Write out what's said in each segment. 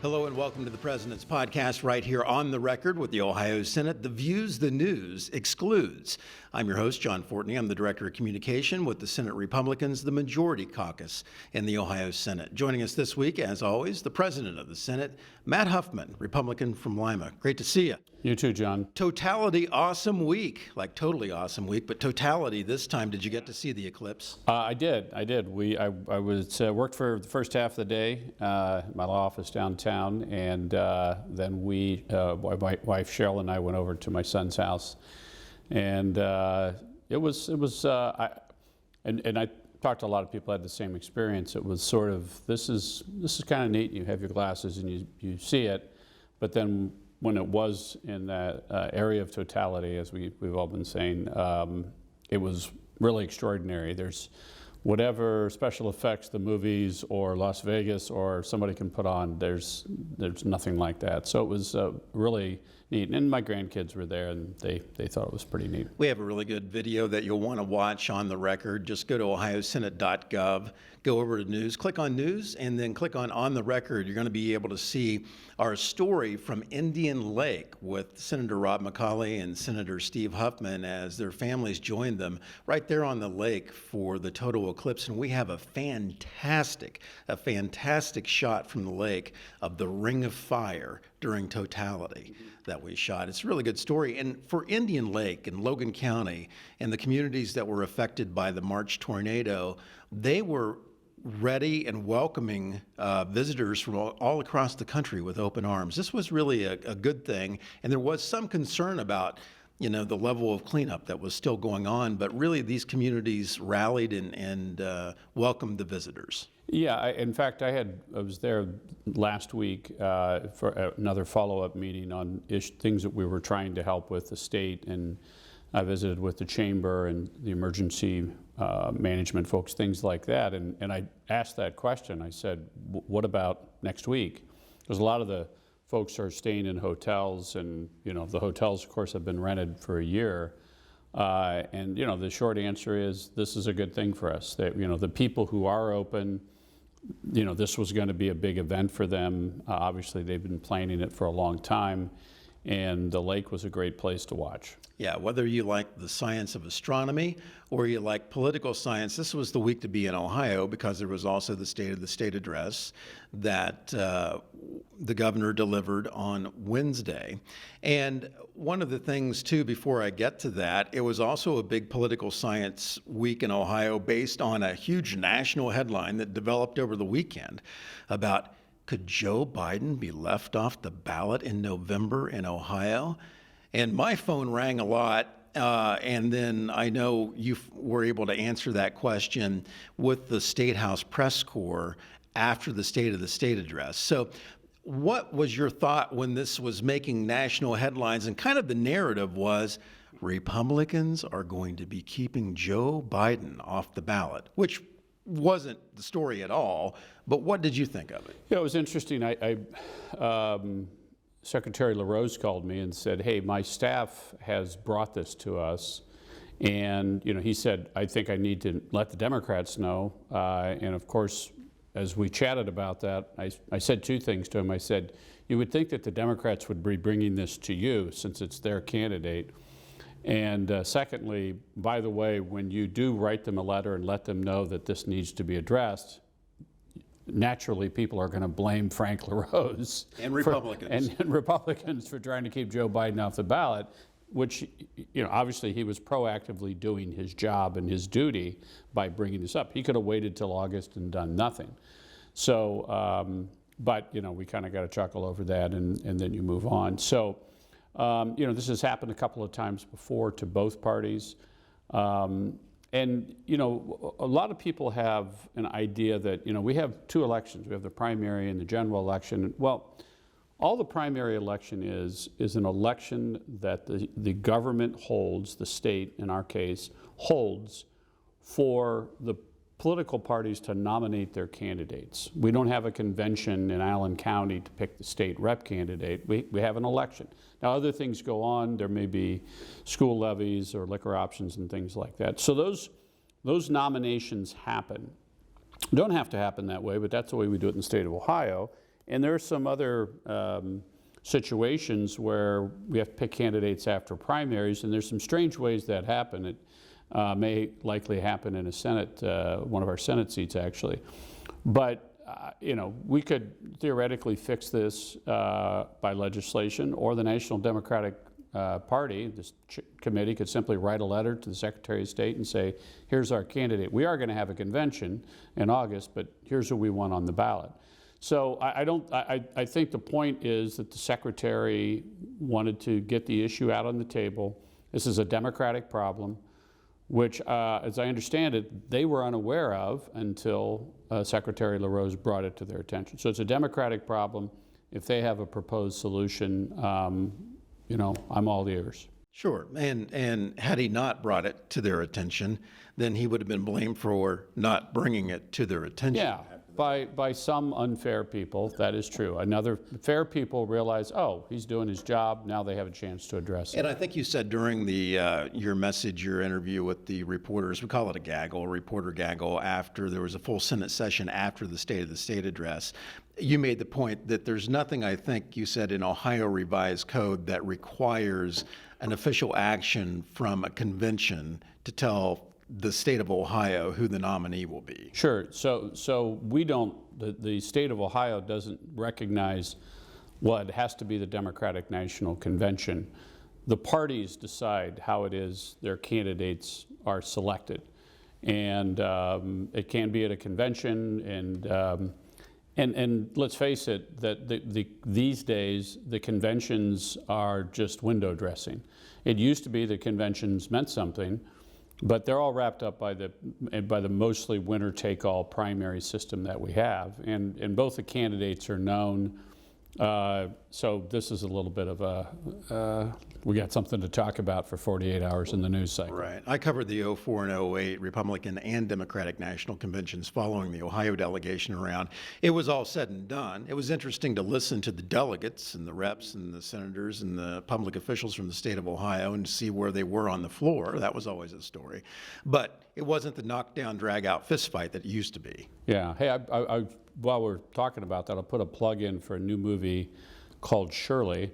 Hello and welcome to the President's Podcast right here on the record with the Ohio Senate. The views the news excludes. I'm your host, John Fortney. I'm the Director of Communication with the Senate Republicans, the Majority Caucus in the Ohio Senate. Joining us this week, as always, the President of the Senate, Matt Huffman, Republican from Lima. Great to see you. You too, John. Totality awesome week, like totally awesome week, but totality this time. Did you get to see the eclipse? I did. I was worked for the first half of the day, my law office downtown, and then my wife Shirley and I went over to my son's house, and it was and I talked to a lot of people who had the same experience. It was sort of this is kind of neat. You have your glasses and you see it, but then when it was in that area of totality, as we've all been saying, it was really extraordinary. There's whatever special effects the movies or Las Vegas or somebody can put on, there's nothing like that. So it was really neat. And my grandkids were there and they thought it was pretty neat. We have a really good video that you'll want to watch on the record. Just go to ohiosenate.gov, go over to news, click on news, and then click on the record. You're going to be able to see our story from Indian Lake with Senator Rob McCauley and Senator Steve Huffman as their families joined them right there on the lake for the total eclipse. And we have a fantastic shot from the lake of the ring of fire during totality that we shot. It's a really good story. And for Indian Lake and Logan County and the communities that were affected by the March tornado, they were ready and welcoming visitors from all across the country with open arms. This was really a good thing. And there was some concern about the level of cleanup that was still going on, but really these communities rallied and welcomed the visitors. Yeah, in fact, I was there last week for another follow-up meeting on things that we were trying to help with the state, and I visited with the chamber and the emergency management folks, things like that, and I asked that question. I said, what about next week? Because a lot of the folks are staying in hotels, and the hotels, of course, have been rented for a year. And the short answer is this is a good thing for us. That the people who are open, this was going to be a big event for them. Obviously, they've been planning it for a long time, and the lake was a great place to watch. Yeah, whether you like the science of astronomy or you like political science, this was the week to be in Ohio because there was also the State of the State address that the governor delivered on Wednesday. And one of the things, too, before I get to that, it was also a big political science week in Ohio based on a huge national headline that developed over the weekend about could Joe Biden be left off the ballot in November in Ohio? And my phone rang a lot, and then I know you were able to answer that question with the State House press corps after the State of the State address. So what was your thought when this was making national headlines? And kind of the narrative was Republicans are going to be keeping Joe Biden off the ballot, which wasn't the story at all. But what did you think of it? Yeah, it was interesting. Secretary LaRose called me and said, hey, my staff has brought this to us. And, he said, I think I need to let the Democrats know. And of course, as we chatted about that, I said two things to him. I said, you would think that the Democrats would be bringing this to you since it's their candidate. And secondly, by the way, when you do write them a letter and let them know that this needs to be addressed, naturally, people are going to blame Frank LaRose and Republicans and Republicans for trying to keep Joe Biden off the ballot, which obviously he was proactively doing his job and his duty by bringing this up. He could have waited till August and done nothing. So, but we kind of got to chuckle over that, and then you move on. So, this has happened a couple of times before to both parties. And, a lot of people have an idea that, we have two elections. We have the primary and the general election. Well, all the primary election is an election that the government holds, the state in our case, holds for the political parties to nominate their candidates. We don't have a convention in Allen County to pick the state rep candidate. We have an election. Now, other things go on. There may be school levies or liquor options and things like that. So those nominations happen. Don't have to happen that way, but that's the way we do it in the state of Ohio. And there are some other situations where we have to pick candidates after primaries, and there's some strange ways that happen. It may likely happen in a Senate, one of our Senate seats actually. But we could theoretically fix this by legislation, or the National Democratic Party, this committee, could simply write a letter to the Secretary of State and say, here's our candidate. We are going to have a convention in August, but here's who we want on the ballot. So I think the point is that the Secretary wanted to get the issue out on the table. This is a Democratic problem, which, as I understand it, they were unaware of until Secretary LaRose brought it to their attention. So it's a Democratic problem. If they have a proposed solution, I'm all ears. Sure, and had he not brought it to their attention, then he would have been blamed for not bringing it to their attention. Yeah, by some unfair people, that is true. Another fair people realize, oh, he's doing his job, now they have a chance to address it. And I think you said during your message, your interview with the reporters, we call it a gaggle, reporter gaggle, after there was a full Senate session after the State of the State address, you made the point that there's nothing, I think you said, in Ohio revised code that requires an official action from a convention to tell the state of Ohio who the nominee will be. Sure. So we don't, the state of Ohio doesn't recognize, well, it has to be the Democratic National Convention. The parties decide how it is their candidates are selected. And it can be at a convention, and let's face it, that these days the conventions are just window dressing. It used to be the conventions meant something, but they're all wrapped up by the mostly winner-take-all primary system that we have, and both the candidates are known. So this is a little bit of we got something to talk about for 48 hours in the news cycle. Right. I covered the 04 and 08 Republican and Democratic national conventions following the Ohio delegation around. It was all said and done. It was interesting to listen to the delegates and the reps and the senators and the public officials from the state of Ohio and to see where they were on the floor. That was always a story. But it wasn't the knockdown, drag-out fistfight that it used to be. Yeah. Hey, I while we're talking about that, I'll put a plug in for a new movie called Shirley,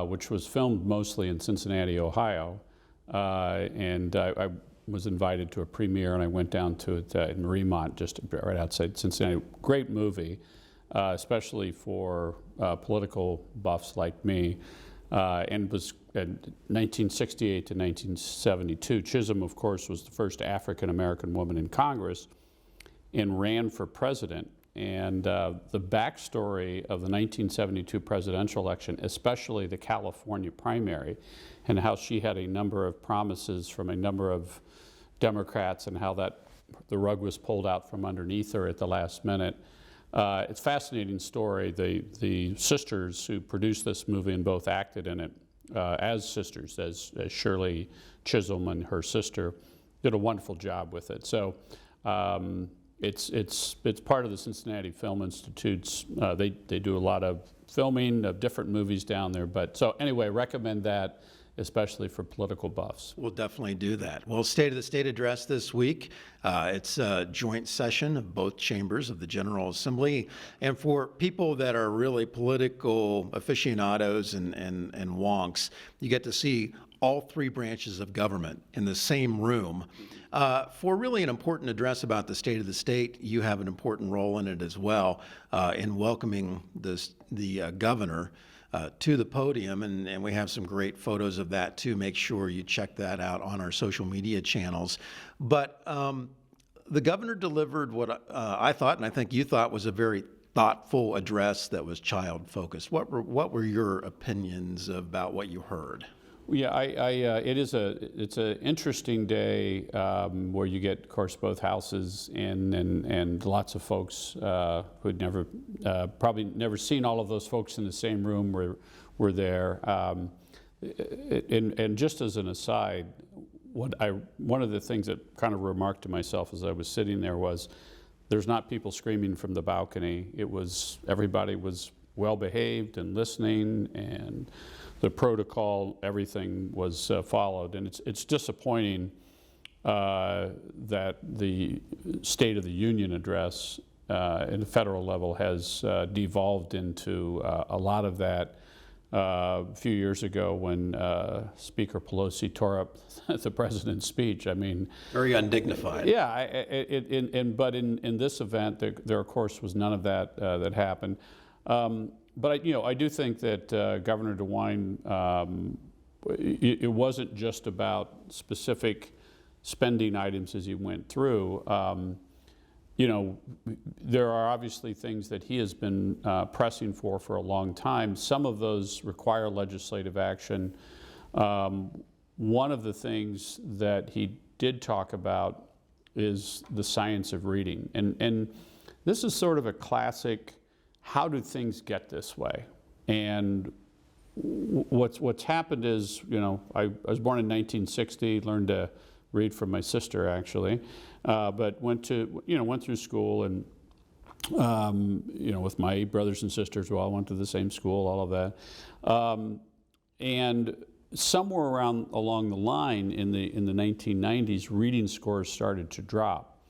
which was filmed mostly in Cincinnati, Ohio. And I was invited to a premiere, and I went down to it in Remont, just right outside Cincinnati. Great movie, especially for political buffs like me. And was 1968 to 1972. Chisholm, of course, was the first African-American woman in Congress and ran for president. And the backstory of the 1972 presidential election, especially the California primary, and how she had a number of promises from a number of Democrats and how the rug was pulled out from underneath her at the last minute. It's a fascinating story. The sisters who produced this movie and both acted in it as sisters, as Shirley Chisholm and her sister, did a wonderful job with it. So it's part of the Cincinnati Film Institute's. They do a lot of filming of different movies down there. But so anyway, recommend that, especially for political buffs. We'll definitely do that. Well, State of the State address this week. It's a joint session of both chambers of the General Assembly. And for people that are really political aficionados and wonks, you get to see all three branches of government in the same room. For really an important address about the state of the state, you have an important role in it as well, in welcoming the governor to the podium, and we have some great photos of that too. Make sure you check that out on our social media channels. But the governor delivered what I thought, and I think you thought, was a very thoughtful address that was child-focused. What were your opinions about what you heard? Yeah, it's an interesting day where you get, of course, both houses in and lots of folks who'd probably never seen all of those folks in the same room were there. And just as an aside, one of the things that kind of remarked to myself as I was sitting there was, there's not people screaming from the balcony. Everybody was well behaved and listening, and the protocol, everything was followed. And it's disappointing that the State of the Union address at the federal level has devolved into a lot of that. A few years ago when Speaker Pelosi tore up the president's speech. I mean, very undignified. Yeah, but in this event, there of course was none of that that happened. But I do think that Governor DeWine, it wasn't just about specific spending items as he went through. There are obviously things that he has been pressing for a long time. Some of those require legislative action. One of the things that he did talk about is the science of reading. And this is sort of a classic, how do things get this way? And what's happened is, I was born in 1960, learned to read from my sister actually, but went through school and with my brothers and sisters, we all went to the same school, all of that, and somewhere along the line in the 1990s, reading scores started to drop,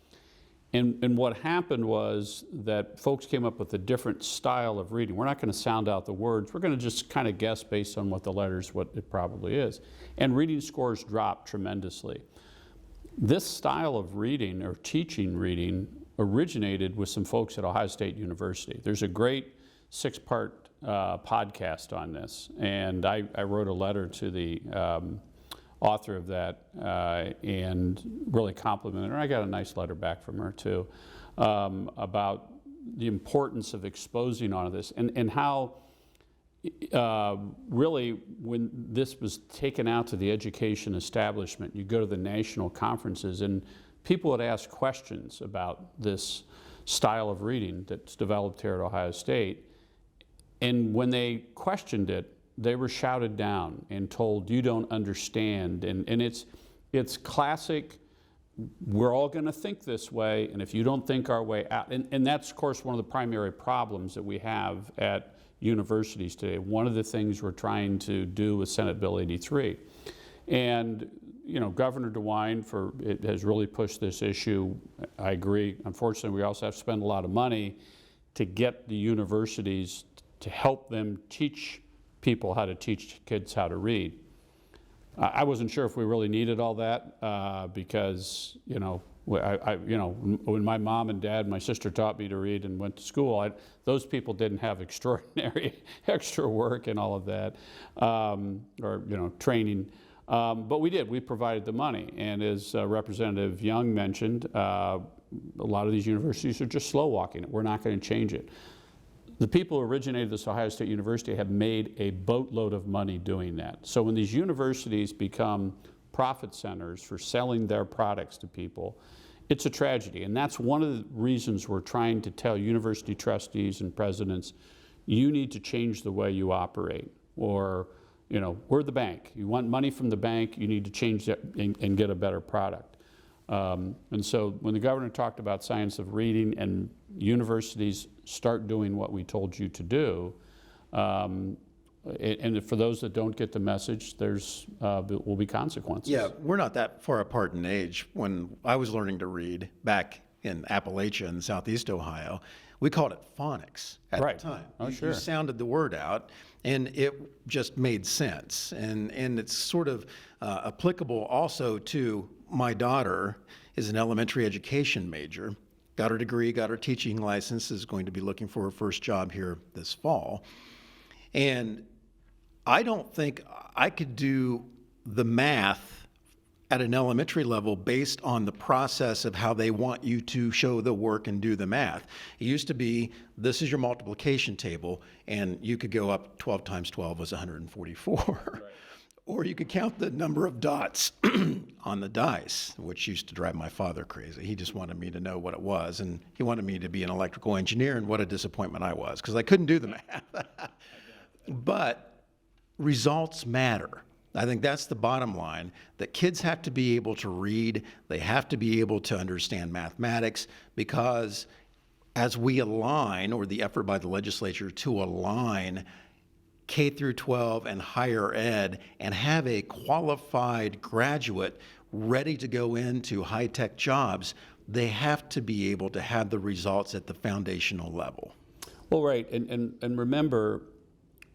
and what happened was that folks came up with a different style of reading. We're not going to sound out the words. We're going to just kind of guess based on what it probably is, and reading scores dropped tremendously. This style of reading or teaching reading originated with some folks at Ohio State University. There's a great 6-part podcast on this, and I wrote a letter to the author of that and really complimented her. I got a nice letter back from her too about the importance of exposing all of this and how really, when this was taken out to the education establishment, you go to the national conferences and people would ask questions about this style of reading that's developed here at Ohio State. And when they questioned it, they were shouted down and told, you don't understand. And it's classic, we're all going to think this way, and if you don't think our way out, and that's, of course, one of the primary problems that we have at universities today. One of the things we're trying to do with Senate Bill 83. And, Governor DeWine has really pushed this issue. I agree. Unfortunately, we also have to spend a lot of money to get the universities to help them teach people how to teach kids how to read. I wasn't sure if we really needed all that because, when my mom and dad, my sister taught me to read and went to school, those people didn't have extraordinary extra work and all of that, or training. But we did. We provided the money. And as Representative Young mentioned, a lot of these universities are just slow walking it. We're not going to change it. The people who originated this Ohio State University have made a boatload of money doing that. So when these universities become profit centers for selling their products to people, it's a tragedy. And that's one of the reasons we're trying to tell university trustees and presidents, you need to change the way you operate. Or, we're the bank. You want money from the bank, you need to change that and get a better product. And so when the governor talked about science of reading and universities start doing what we told you to do, and for those that don't get the message, will be consequences. Yeah, we're not that far apart in age. When I was learning to read back in Appalachia in southeast Ohio, we called it phonics at the time. Oh, sure. You sounded the word out, and it just made sense. And it's sort of applicable also to my daughter is an elementary education major, got her degree, got her teaching license, is going to be looking for her first job here this fall. And I don't think I could do the math at an elementary level based on the process of how they want you to show the work and do the math. It used to be, this is your multiplication table, and you could go up 12 times 12 was 144. Right. Or you could count the number of dots on the dice, which used to drive my father crazy. He just wanted me to know what it was, and he wanted me to be an electrical engineer, and what a disappointment I was, because I couldn't do the math. But results matter. I think that's the bottom line, that kids have to be able to read, they have to be able to understand mathematics, because as we align, or the effort by the legislature to align K through 12 and higher ed and have a qualified graduate ready to go into high-tech jobs, they have to be able to have the results at the foundational level. Well, right, and remember,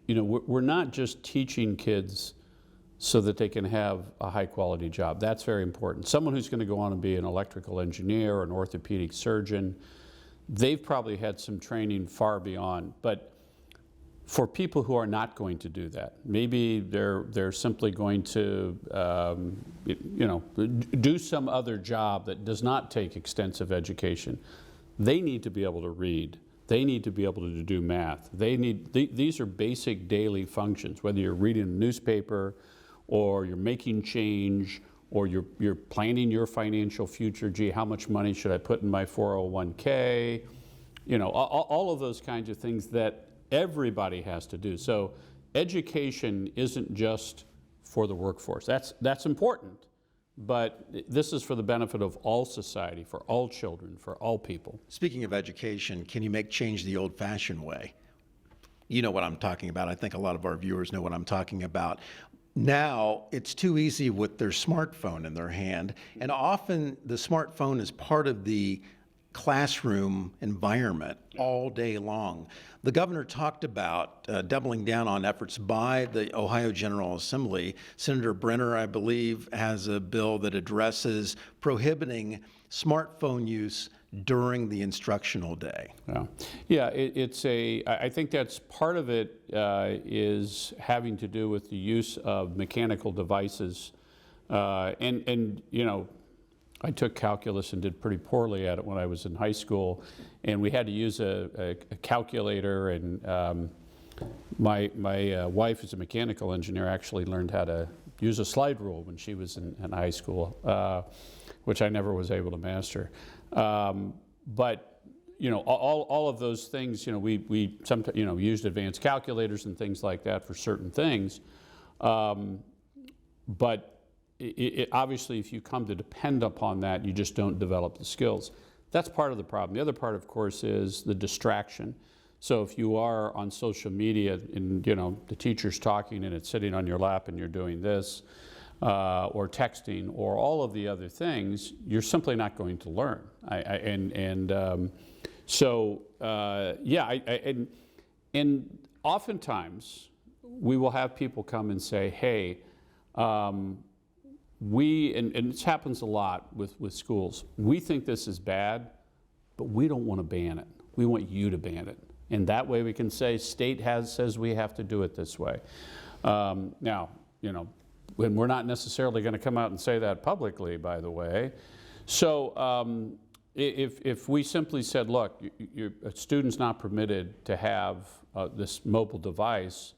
you know, we're not just teaching kids so that they can have a high-quality job. That's very important. Someone who's going to go on and be an electrical engineer or an orthopedic surgeon, they've probably had some training far beyond. But for people who are not going to do that, maybe they're simply going to, you know, do some other job that does not take extensive education. They need to be able to read. They need to be able to do math. These are basic daily functions, whether you're reading a newspaper, or you're making change, or you're planning your financial future. Gee, how much money should I put in my 401k? You know, all of those kinds of things that everybody has to do. So education isn't just for the workforce. That's important, but this is for the benefit of all society, for all children, for all people. Speaking of education, can you make change the old-fashioned way? You know what I'm talking about. I think a lot of our viewers know what I'm talking about. Now, it's too easy with their smartphone in their hand, and often the smartphone is part of the classroom environment all day long. The governor talked about doubling down on efforts by the Ohio General Assembly. Senator Brenner, I believe, has a bill that addresses prohibiting smartphone use during the instructional day. Yeah, I think that's part of it is having to do with the use of mechanical devices. And you know, I took calculus and did pretty poorly at it when I was in high school, and we had to use a calculator, and my wife, who's a mechanical engineer, actually learned how to use a slide rule when she was in high school, which I never was able to master. But you know, all of those things, you know, we sometimes, you know, used advanced calculators and things like that for certain things. But obviously, if you come to depend upon that, you just don't develop the skills. That's part of the problem. The other part, of course, is the distraction. So if you are on social media and, you know, the teacher's talking and it's sitting on your lap and you're doing this, or texting, or all of the other things, you're simply not going to learn. And oftentimes we will have people come and say, hey, and this happens a lot with schools, we think this is bad, but we don't want to ban it. We want you to ban it. And that way we can say, state says we have to do it this way. Now, you know, and we're not necessarily going to come out and say that publicly, by the way. So if we simply said, look, a student's not permitted to have this mobile device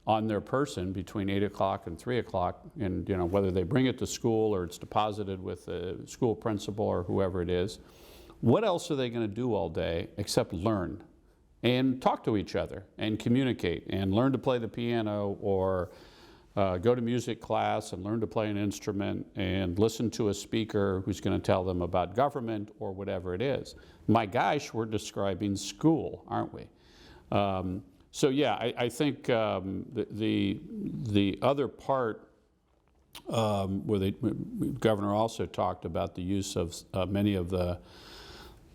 on their person between 8 o'clock and 3 o'clock, and you know, whether they bring it to school or it's deposited with the school principal or whoever it is, what else are they going to do all day except learn and talk to each other and communicate and learn to play the piano, or go to music class and learn to play an instrument and listen to a speaker who's going to tell them about government or whatever it is. My gosh, we're describing school, aren't we? So yeah, I think the other part where the governor also talked about the use of many of the,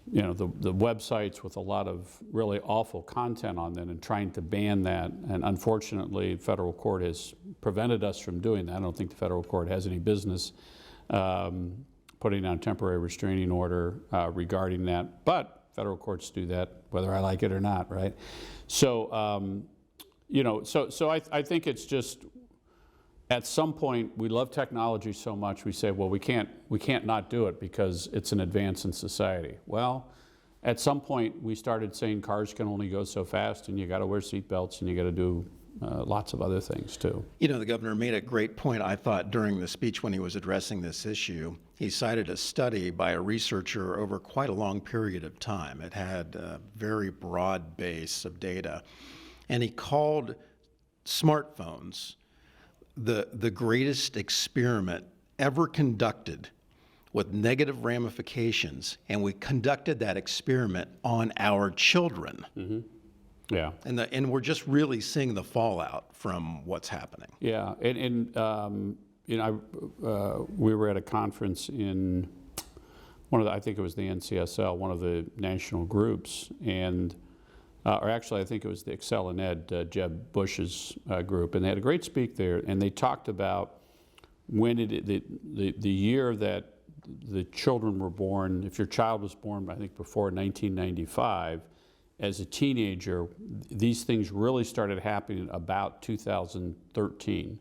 you know, the websites with a lot of really awful content on them and trying to ban that. And unfortunately, federal court has prevented us from doing that. I don't think the federal court has any business putting down a temporary restraining order regarding that. But federal courts do that, whether I like it or not, right? So, you know, so I think it's just, at some point, we love technology so much, we say, well, we can't not do it because it's an advance in society. Well, at some point, we started saying cars can only go so fast, and you got to wear seatbelts, and you got to do lots of other things too. You know, the governor made a great point, I thought, during the speech when he was addressing this issue. He cited a study by a researcher over quite a long period of time. It had a very broad base of data, and he called smartphones the greatest experiment ever conducted with negative ramifications, and we conducted that experiment on our children. Mm-hmm. Yeah. And we're just really seeing the fallout from what's happening. Yeah, and you know, we were at a conference in I think it was the NCSL, one of the national groups, and or actually I think it was the Excel and Ed, Jeb Bush's group, and they had a great speak there, and they talked about when the year that the children were born. If your child was born, I think before 1995, as a teenager, these things really started happening about 2013.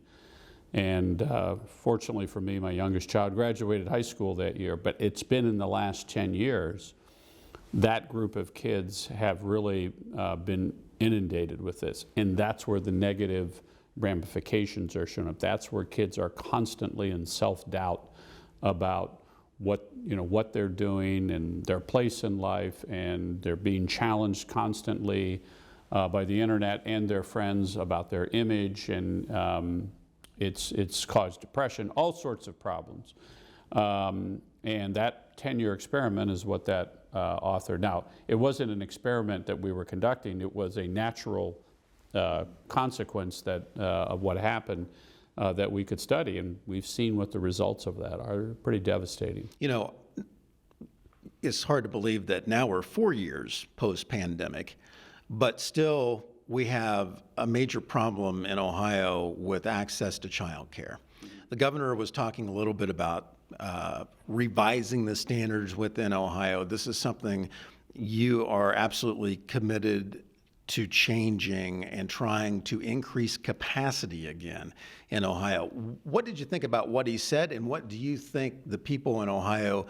And fortunately for me, my youngest child graduated high school that year, but it's been in the last 10 years that group of kids have really been inundated with this. And that's where the negative ramifications are shown up. That's where kids are constantly in self-doubt about what they're doing and their place in life, and they're being challenged constantly by the internet and their friends about their image, and it's caused depression, all sorts of problems. And that 10-year experiment is what that author, now it wasn't an experiment that we were conducting, it was a natural consequence of what happened that we could study, and we've seen what the results of that are. Pretty devastating. You know, it's hard to believe that now we're 4 years post-pandemic, but still we have a major problem in Ohio with access to childcare. The governor was talking a little bit about revising the standards within Ohio. This is something you are absolutely committed to changing and trying to increase capacity again in Ohio. What did you think about what he said, and what do you think the people in Ohio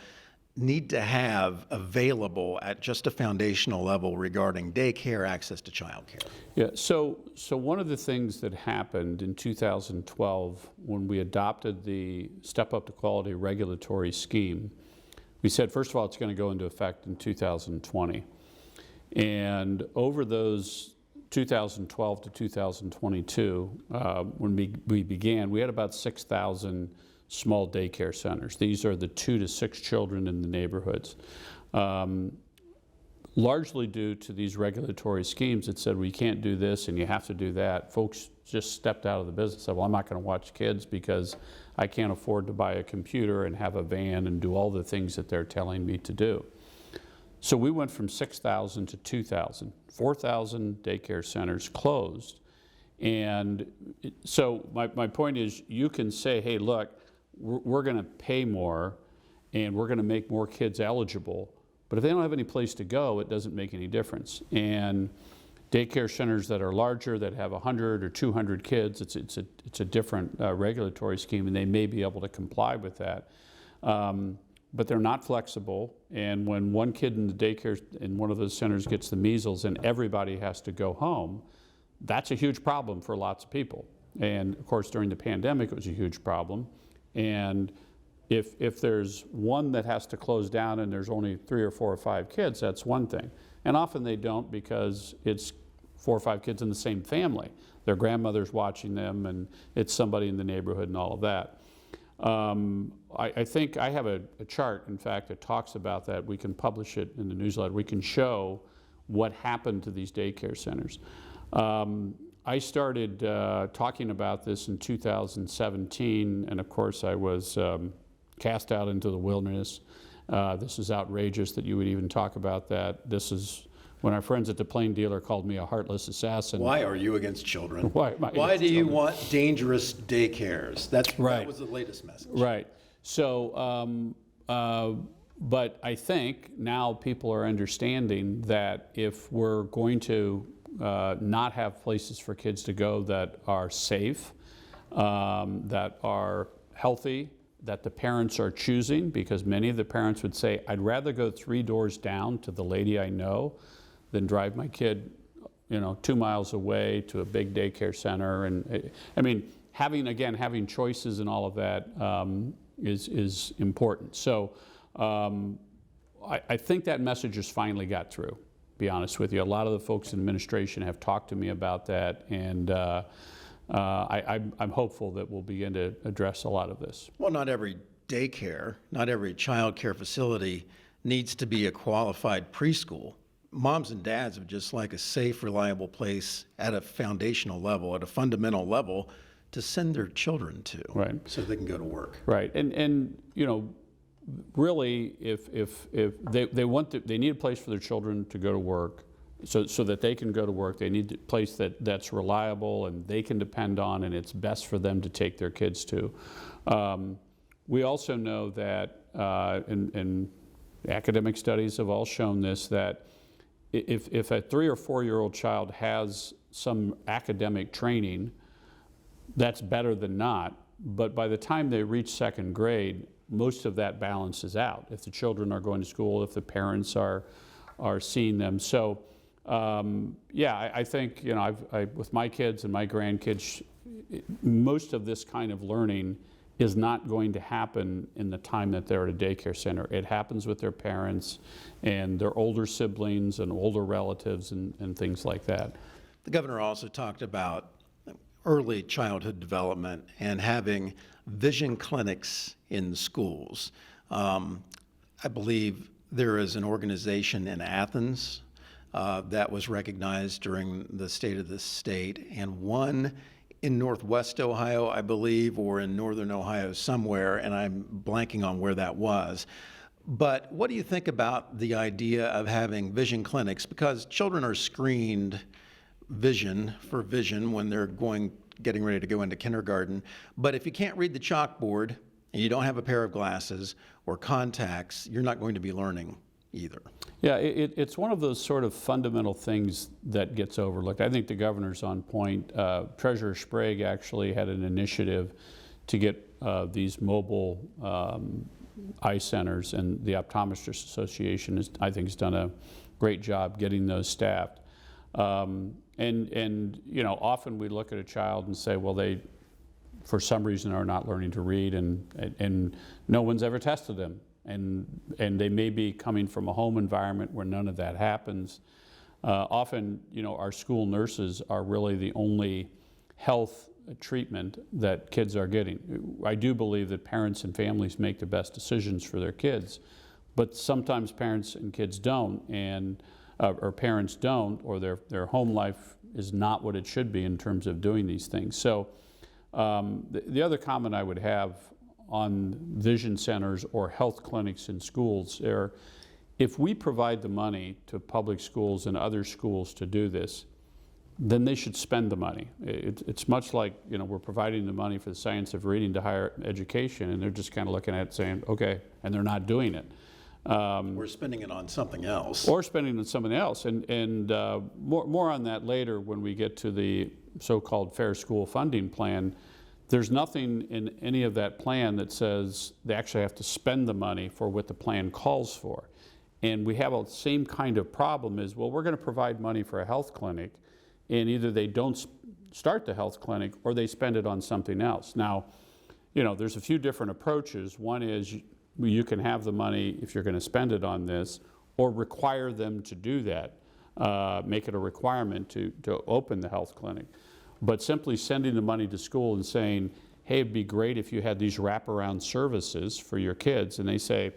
need to have available at just a foundational level regarding daycare, access to childcare? Yeah, so one of the things that happened in 2012 when we adopted the Step Up to Quality regulatory scheme, we said, first of all, it's going to go into effect in 2020. And over those 2012 to 2022, when we began, we had about 6,000 small daycare centers. These are the 2 to 6 children in the neighborhoods. Largely due to these regulatory schemes that said, well, you can't do this and you have to do that. Folks just stepped out of the business, said, well, I'm not going to watch kids because I can't afford to buy a computer and have a van and do all the things that they're telling me to do. So we went from 6,000 to 2,000. 4,000 daycare centers closed. And so my point is, you can say, hey, look, we're going to pay more and we're going to make more kids eligible. But if they don't have any place to go, it doesn't make any difference. And daycare centers that are larger, that have 100 or 200 kids, it's a different regulatory scheme, and they may be able to comply with that. But they're not flexible, and when one kid in the daycare in one of those centers gets the measles and everybody has to go home, that's a huge problem for lots of people. And of course, during the pandemic, it was a huge problem. And if there's one that has to close down and there's only 3 or 4 or 5 kids, that's one thing. And often they don't, because it's 4 or 5 kids in the same family. Their grandmother's watching them, and it's somebody in the neighborhood and all of that. I think I have a chart, in fact, that talks about that. We can publish it in the newsletter. We can show what happened to these daycare centers. I started talking about this in 2017, and of course I was cast out into the wilderness. This is outrageous that you would even talk about that. This is when our friends at the Plain Dealer called me a heartless assassin. Why are you against children? Why do you want dangerous daycares? Right. That was the latest message. Right. So, but I think now people are understanding that if we're going to not have places for kids to go that are safe, that are healthy, that the parents are choosing, because many of the parents would say, I'd rather go 3 doors down to the lady I know than drive my kid, 2 miles away to a big daycare center. And I mean, having choices and all of that is important. So I think that message has finally got through, to be honest with you. A lot of the folks in administration have talked to me about that, and I'm hopeful that we'll begin to address a lot of this. Well, not every daycare, not every child care facility needs to be a qualified preschool. Moms and dads would just like a safe, reliable place at a foundational level, at a fundamental level, to send their children to, right, so they can go to work. Right, and really, if they need a place for their children to go to work, so that they can go to work. They need a place that's reliable and they can depend on, and it's best for them to take their kids to. We also know that, and academic studies have all shown this, that if a 3 or 4-year-old child has some academic training, that's better than not. But by the time they reach 2nd grade, most of that balances out. If the children are going to school, if the parents are seeing them. So, yeah, I think, you know, with my kids and my grandkids, most of this kind of learning is not going to happen in the time that they're at a daycare center. It happens with their parents and their older siblings and older relatives and things like that. The governor also talked about early childhood development and having vision clinics in schools. I believe there is an organization in Athens that was recognized during the State of the State, and one in Northwest Ohio, I believe, or in Northern Ohio somewhere, and I'm blanking on where that was. But what do you think about the idea of having vision clinics? Because children are screened for vision when they're getting ready to go into kindergarten. But if you can't read the chalkboard and you don't have a pair of glasses or contacts, you're not going to be learning either. Yeah, it's one of those sort of fundamental things that gets overlooked. I think the governor's on point. Treasurer Sprague actually had an initiative to get these mobile eye centers, and the Optometrists Association I think has done a great job getting those staffed. And you know, often we look at a child and say, well, they for some reason are not learning to read, and no one's ever tested them. And they may be coming from a home environment where none of that happens. Often, you know, our school nurses are really the only health treatment that kids are getting. I do believe that parents and families make the best decisions for their kids, but sometimes parents and kids don't, or parents don't, or their home life is not what it should be in terms of doing these things. So the other comment I would have on vision centers or health clinics in schools are, if we provide the money to public schools and other schools to do this, then they should spend the money. It's much like, you know, we're providing the money for the science of reading to higher education, and they're just kind of looking at it saying, okay, and they're not doing it. We're spending it on something else. Or spending it on something else. And more on that later when we get to the so-called Fair School Funding Plan. There's nothing in any of that plan that says they actually have to spend the money for what the plan calls for. And we have the same kind of problem is, well, we're going to provide money for a health clinic, and either they don't start the health clinic or they spend it on something else. Now, you know, there's a few different approaches. One is you can have the money if you're going to spend it on this, or require them to do that, make it a requirement to open the health clinic. But simply sending the money to school and saying, hey, it'd be great if you had these wraparound services for your kids, and they say,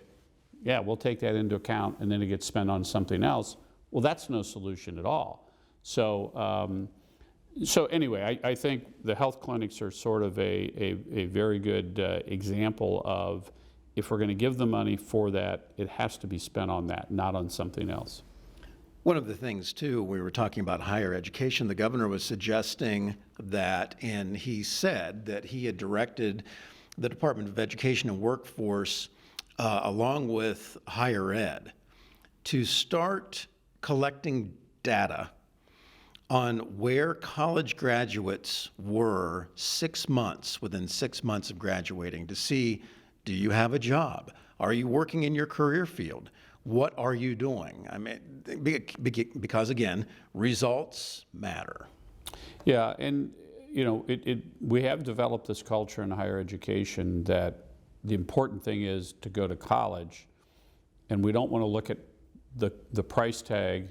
yeah, we'll take that into account, and then it gets spent on something else. Well, that's no solution at all. So, so anyway, I think the health clinics are sort of a very good example of, if we're going to give the money for that, it has to be spent on that, not on something else. One of the things, too, we were talking about higher education, the governor was suggesting that, and he said that he had directed the Department of Education and Workforce, along with higher ed, to start collecting data on where college graduates were within 6 months of graduating, to see, do you have a job? Are you working in your career field? What are you doing? I mean, because again, results matter. Yeah, and you know, we have developed this culture in higher education that the important thing is to go to college, and we don't want to look at the price tag.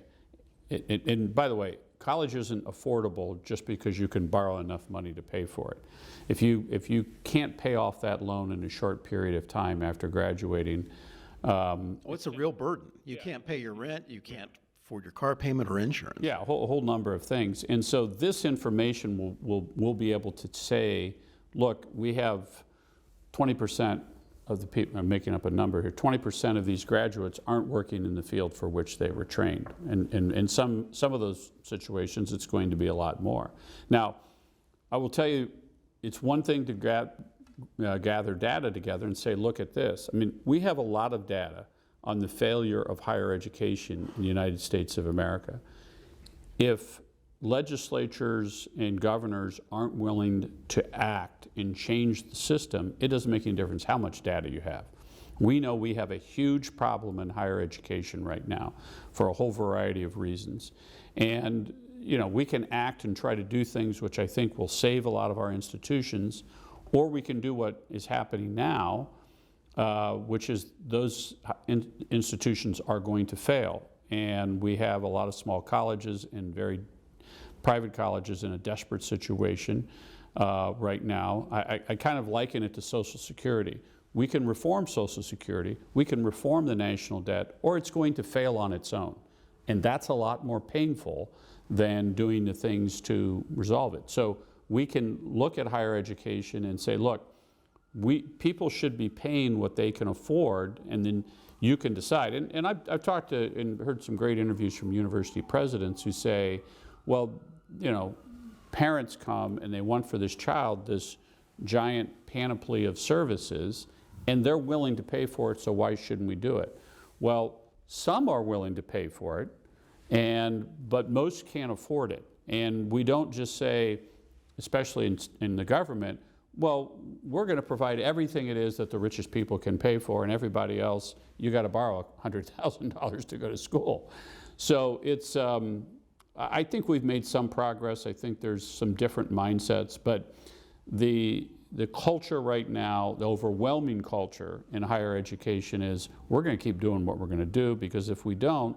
And by the way, college isn't affordable just because you can borrow enough money to pay for it. If you can't pay off that loan in a short period of time after graduating, it's a real burden. You can't pay your rent, you can't afford your car payment or insurance. Yeah, a whole number of things. And so this information will be able to say, look, we have 20% of the people, I'm making up a number here, 20% of these graduates aren't working in the field for which they were trained. And in some of those situations, it's going to be a lot more. Now, I will tell you, it's one thing to gather data together and say, look at this. I mean, we have a lot of data on the failure of higher education in the United States of America. If legislatures and governors aren't willing to act and change the system, it doesn't make any difference how much data you have. We know we have a huge problem in higher education right now for a whole variety of reasons. And you know, we can act and try to do things which I think will save a lot of our institutions, or we can do what is happening now, which is those institutions are going to fail. And we have a lot of small colleges and very private colleges in a desperate situation right now. I kind of liken it to Social Security. We can reform Social Security, we can reform the national debt, or it's going to fail on its own. And that's a lot more painful than doing the things to resolve it. So we can look at higher education and say, look, people should be paying what they can afford, and then you can decide. And I've talked to and heard some great interviews from university presidents who say, well, you know, parents come and they want for this child this giant panoply of services, and they're willing to pay for it, so why shouldn't we do it? Well, some are willing to pay for it, but most can't afford it. And we don't just say, especially in the government, well, we're going to provide everything it is that the richest people can pay for, and everybody else, you got to borrow $100,000 to go to school. So it's, I think we've made some progress. I think there's some different mindsets, but the culture right now, the overwhelming culture in higher education is we're going to keep doing what we're going to do, because if we don't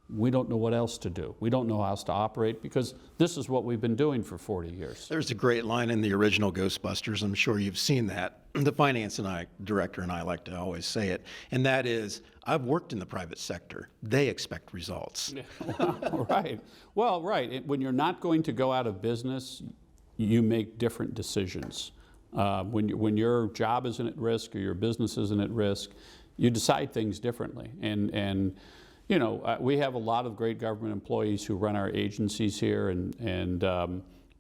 know what else to do. We don't know how else to operate, because this is what we've been doing for 40 years. There's a great line in the original Ghostbusters, I'm sure you've seen that. The finance director and I like to always say it, and that is, I've worked in the private sector. They expect results. Right. Well, right. When you're not going to go out of business, you make different decisions. When your job isn't at risk or your business isn't at risk, you decide things differently. And you know, we have a lot of great government employees who run our agencies here,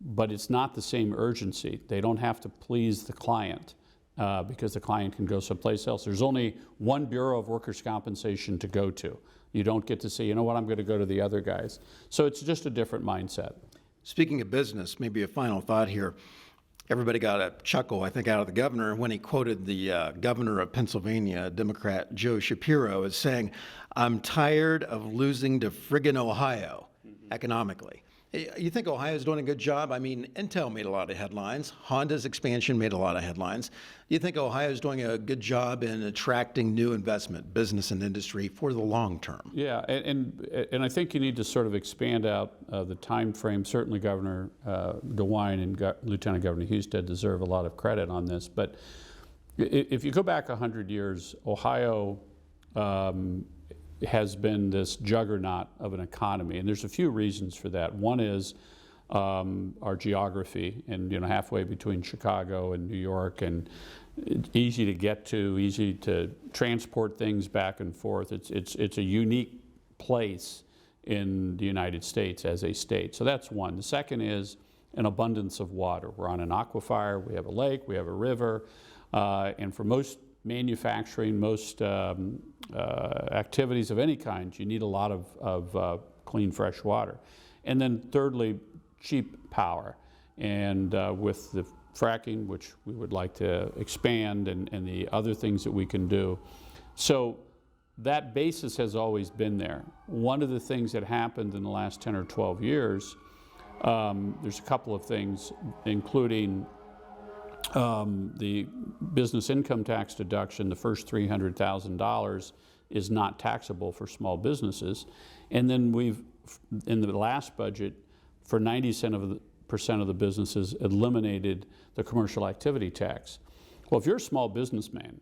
but it's not the same urgency. They don't have to please the client because the client can go someplace else. There's only one Bureau of Workers' Compensation to go to. You don't get to say, you know what, I'm going to go to the other guys. So it's just a different mindset. Speaking of business, maybe a final thought here. Everybody got a chuckle, I think, out of the governor when he quoted the governor of Pennsylvania, Democrat Joe Shapiro, as saying, "I'm tired of losing to friggin' Ohio economically." You think Ohio's doing a good job? I mean, Intel made a lot of headlines. Honda's expansion made a lot of headlines. You think Ohio's doing a good job in attracting new investment, business and industry for the long term? Yeah, and I think you need to sort of expand out the time frame. Certainly Governor DeWine and Lieutenant Governor Husted deserve a lot of credit on this. But if you go back 100 years, Ohio has been this juggernaut of an economy, and there's a few reasons for that. One is our geography, and halfway between Chicago and New York, and easy to get to, easy to transport things back and forth. It's a unique place in the United States as a state. So that's one. The second is an abundance of water. We're on an aquifer, we have a lake, we have a river, and for most manufacturing, most activities of any kind, you need a lot of clean, fresh water. And then thirdly, cheap power. And with the fracking, which we would like to expand, and the other things that we can do. So that basis has always been there. One of the things that happened in the last 10 or 12 years, there's a couple of things, including the business income tax deduction. The first $300,000 is not taxable for small businesses. And then we've, in the last budget, for 90% of the businesses, eliminated the commercial activity tax. Well, if you're a small businessman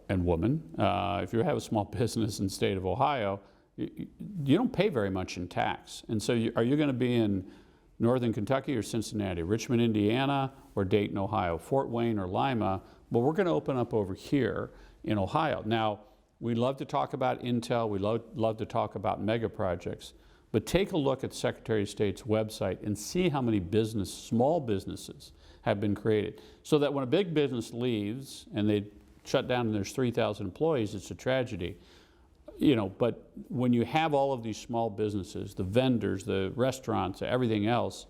and woman, if you have a small business in the state of Ohio, you don't pay very much in tax. And so are you going to be in Northern Kentucky or Cincinnati, Richmond, Indiana, or Dayton, Ohio, Fort Wayne or Lima? but we're going to open up over here in Ohio. Now, we love to talk about Intel, we love to talk about mega projects, but take a look at Secretary of State's website and see how many small businesses have been created. So that when a big business leaves and they shut down and there's 3,000 employees, it's a tragedy. You know, but when you have all of these small businesses, the vendors, the restaurants, everything else,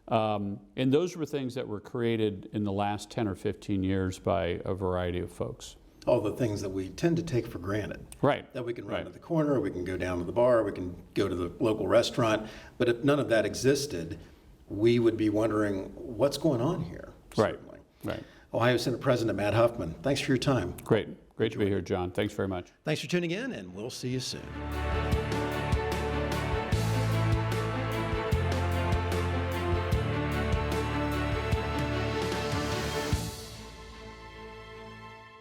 and those were things that were created in the last 10 or 15 years by a variety of folks. All the things that we tend to take for granted. Right. That we can run Right. to the corner, we can go down to the bar, we can go to the local restaurant. But if none of that existed, we would be wondering what's going on here. Right. Certainly. Right. Ohio Senate President Matt Huffman, thanks for your time. Great to be here, John. Thanks very much. Thanks for tuning in, and we'll see you soon.